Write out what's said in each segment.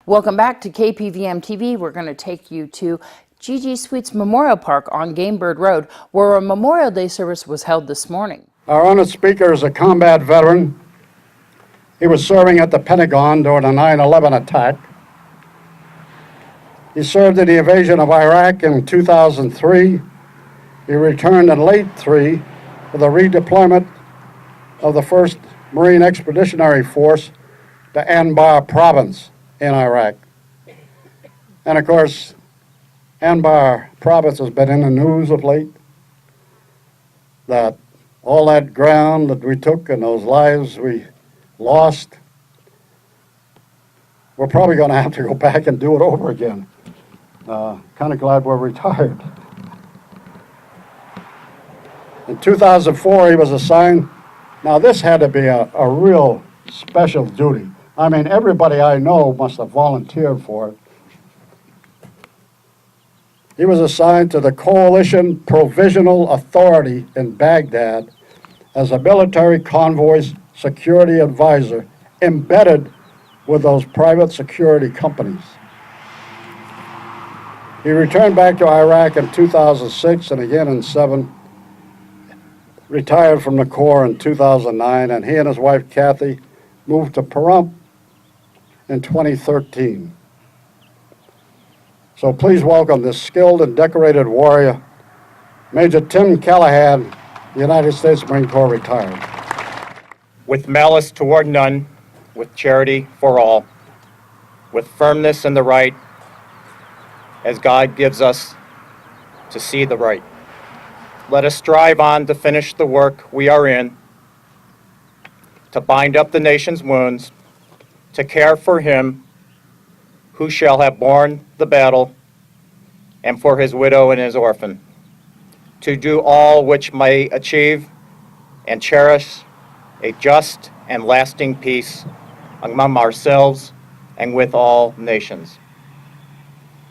Welcome back to KPVM TV. We're going to take you to G.G. Sweet's Memorial Park on Gamebird Road, where a Memorial Day service was held this morning. Our honored speaker is a combat veteran. He was serving at the Pentagon during the 9/11 attack. He served in the invasion of Iraq in 2003. He returned in late '3 for the redeployment of the 1st Marine Expeditionary Force to Anbar Province in Iraq. And of course, Anbar Province has been in the news of late, that all that ground that we took and those lives we lost, we're probably going to have to go back and do it over again. Kind of glad we're retired. In 2004, he was assigned. Now, this had to be a real special duty. I mean, everybody I know must have volunteered for it. He was assigned to the Coalition Provisional Authority in Baghdad as a military convoy's security advisor embedded with those private security companies. He returned back to Iraq in 2006 and again in '07, retired from the Corps in 2009, and he and his wife Kathy moved to Pahrump in 2013. So please welcome this skilled and decorated warrior, Major Tim Callahan, United States Marine Corps retired. With malice toward none, with charity for all, with firmness in the right, as God gives us to see the right. Let us strive on to finish the work we are in, to bind up the nation's wounds, to care for him who shall have borne the battle, and for his widow and his orphan, to do all which may achieve and cherish a just and lasting peace among ourselves and with all nations.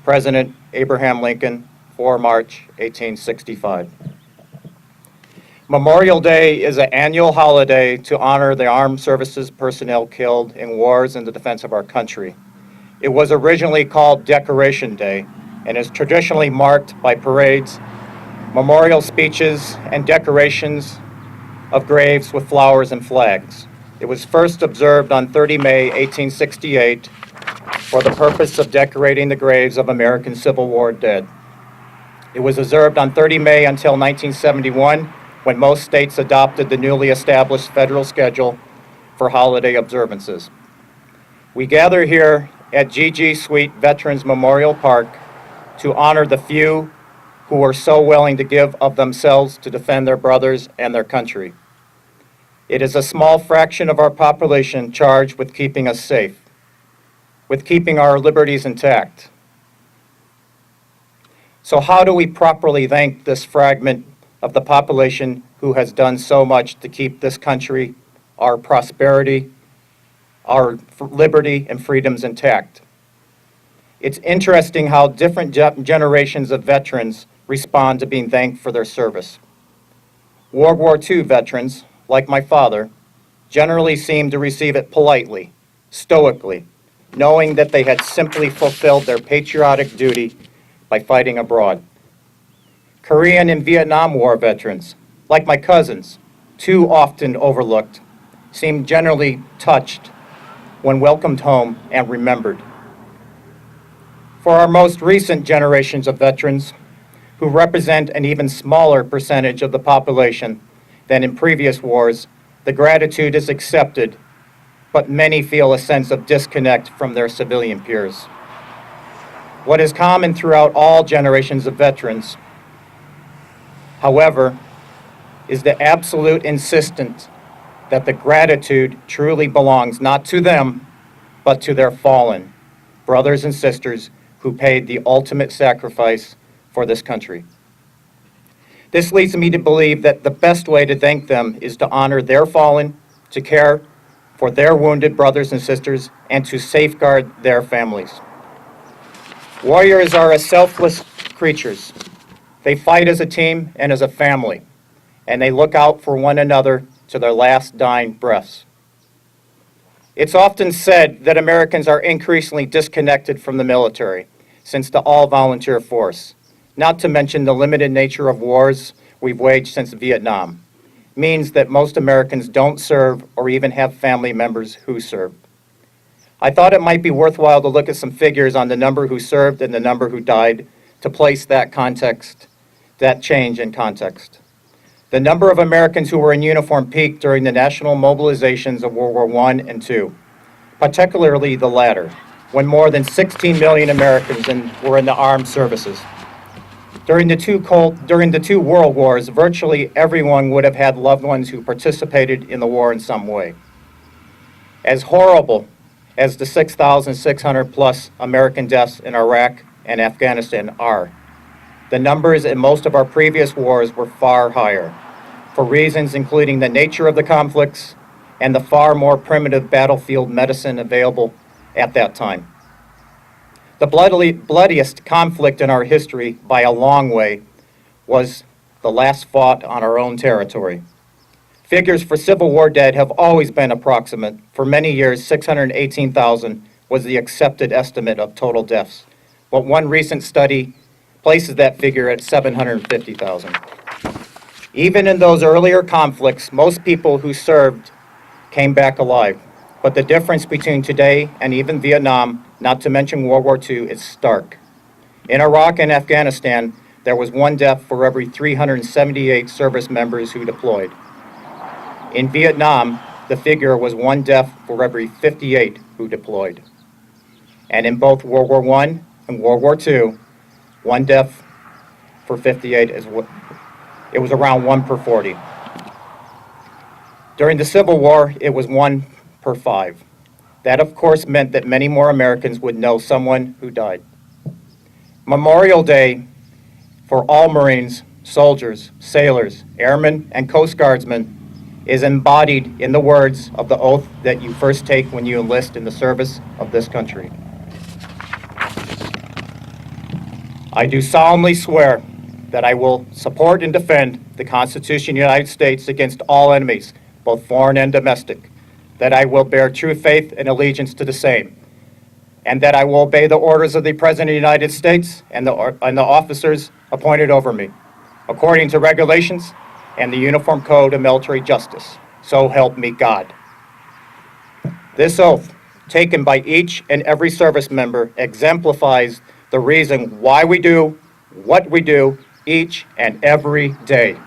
President Abraham Lincoln, 4 March 1865. Memorial Day is an annual holiday to honor the armed services personnel killed in wars in the defense of our country. It was originally called Decoration Day and is traditionally marked by parades, memorial speeches, and decorations of graves with flowers and flags. It was first observed on 30 May 1868 for the purpose of decorating the graves of American Civil War dead. It was observed on 30 May until 1971, when most states adopted the newly established federal schedule for holiday observances. We gather here at G.G. Sweet Veterans Memorial Park to honor the few who were so willing to give of themselves to defend their brothers and their country. It is a small fraction of our population charged with keeping us safe, with keeping our liberties intact. So how do we properly thank this fragment of the population who has done so much to keep this country, our prosperity, our liberty and freedoms intact? It's interesting how different generations of veterans respond to being thanked for their service. World War II veterans, like my father, generally seem to receive it politely, stoically, knowing that they had simply fulfilled their patriotic duty by fighting abroad. Korean and Vietnam War veterans, like my cousins, too often overlooked, seem generally touched when welcomed home and remembered. For our most recent generations of veterans, who represent an even smaller percentage of the population than in previous wars, the gratitude is accepted, but many feel a sense of disconnect from their civilian peers. What is common throughout all generations of veterans, however, is the absolute insistence that the gratitude truly belongs not to them, but to their fallen brothers and sisters who paid the ultimate sacrifice for this country. This leads me to believe that the best way to thank them is to honor their fallen, to care for their wounded brothers and sisters, and to safeguard their families. Warriors are as selfless creatures. They fight as a team and as a family, and they look out for one another to their last dying breaths. It's often said that Americans are increasingly disconnected from the military since the all-volunteer force, not to mention the limited nature of wars we've waged since Vietnam, means that most Americans don't serve or even have family members who serve. I thought it might be worthwhile to look at some figures on the number who served and the number who died to place that change in context. The number of Americans who were in uniform peaked during the national mobilizations of World War I and II, particularly the latter, when more than 16 million Americans were in the armed services. During the two world wars, virtually everyone would have had loved ones who participated in the war in some way. As horrible as the 6,600 plus American deaths in Iraq and Afghanistan are, the numbers in most of our previous wars were far higher, for reasons including the nature of the conflicts and the far more primitive battlefield medicine available at that time. The bloodiest conflict in our history by a long way was the last fought on our own territory. Figures for Civil War dead have always been approximate. For many years, 618,000 was the accepted estimate of total deaths, but one recent study places that figure at 750,000. Even in those earlier conflicts, most people who served came back alive. But the difference between today and even Vietnam, not to mention World War II, is stark. In Iraq and Afghanistan, there was one death for every 378 service members who deployed. In Vietnam, the figure was one death for every 58 who deployed. And in both World War I and World War II, one death for 58 it was around 1 per 40. During the Civil War, it was 1 per 5. That, of course, meant that many more Americans would know someone who died. Memorial Day for all Marines, soldiers, sailors, airmen, and Coast Guardsmen is embodied in the words of the oath that you first take when you enlist in the service of this country. I do solemnly swear that I will support and defend the Constitution of the United States against all enemies, both foreign and domestic, that I will bear true faith and allegiance to the same, and that I will obey the orders of the President of the United States and the officers appointed over me, according to regulations and the Uniform Code of Military Justice. So help me God. This oath, taken by each and every service member, exemplifies the reason why we do what we do each and every day.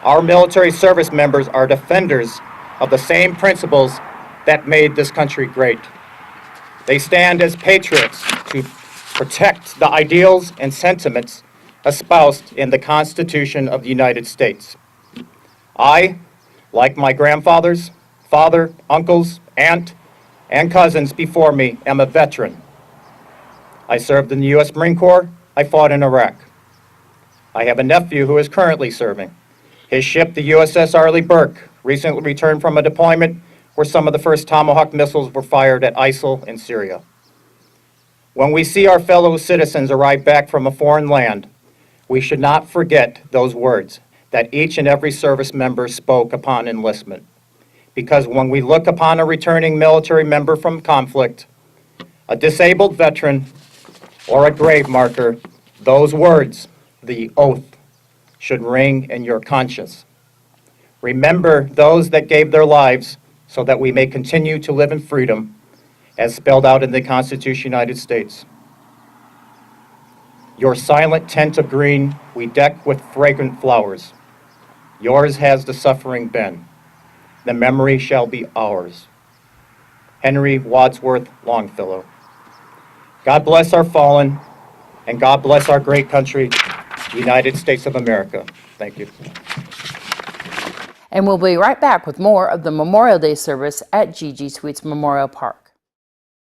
Our military service members are defenders of the same principles that made this country great. They stand as patriots to protect the ideals and sentiments espoused in the Constitution of the United States. I, like my grandfathers, father, uncles, aunt, and cousins before me, am a veteran. I served in the U.S. Marine Corps. I fought in Iraq. I have a nephew who is currently serving. His ship, the USS Arleigh Burke, recently returned from a deployment where some of the first Tomahawk missiles were fired at ISIL in Syria. When we see our fellow citizens arrive back from a foreign land, we should not forget those words that each and every service member spoke upon enlistment. Because when we look upon a returning military member from conflict, a disabled veteran, or a grave marker, those words, the oath, should ring in your conscience. Remember those that gave their lives so that we may continue to live in freedom, as spelled out in the Constitution of the United States. Your silent tent of green we deck with fragrant flowers. Yours has the suffering been. The memory shall be ours. Henry Wadsworth Longfellow. God bless our fallen, and God bless our great country, the United States of America. Thank you. And we'll be right back with more of the Memorial Day service at GG Suites Memorial Park.